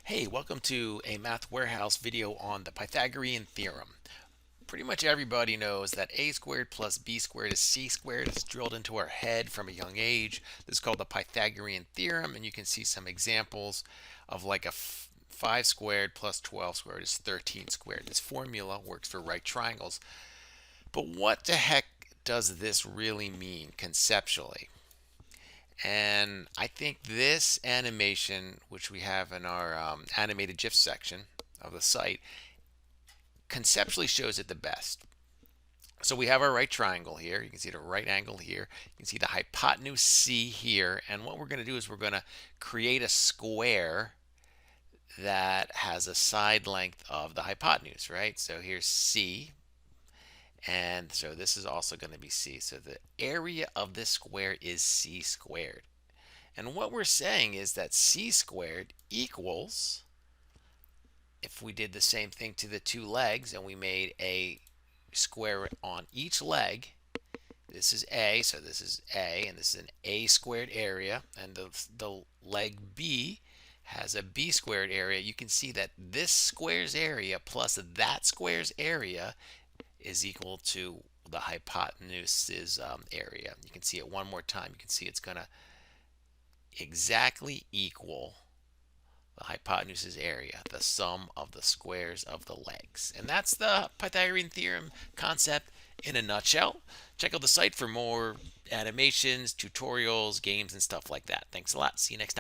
Hey, welcome to a Math Warehouse video on the Pythagorean Theorem. Pretty much everybody knows that a squared plus b squared is c squared. It's drilled into our head from a young age. This is called the Pythagorean Theorem, and you can see some examples of like a 5 squared plus 12 squared is 13 squared. This formula works for right triangles. But what the heck does this really mean conceptually? And I think this animation, which we have in our animated GIF section of the site, conceptually shows it the best. So we have our right triangle here. You can see the right angle here. You can see the hypotenuse C here. And what we're going to do is we're going to create a square that has a side length of the hypotenuse, right? So here's C. And so this is also going to be C. So the area of this square is C squared. And what we're saying is that c squared equals, if we did the same thing to the two legs and we made a square on each leg, this is A, so this is A, and this is an A squared area, and the leg B has a B squared area. You can see that this square's area plus that square's area is equal to the hypotenuse's area. You can see it one more time. You can see it's going to exactly equal the hypotenuse's area, the sum of the squares of the legs. And that's the Pythagorean theorem concept in a nutshell. Check out the site for more animations, tutorials, games, and stuff like that. Thanks a lot. See you next time.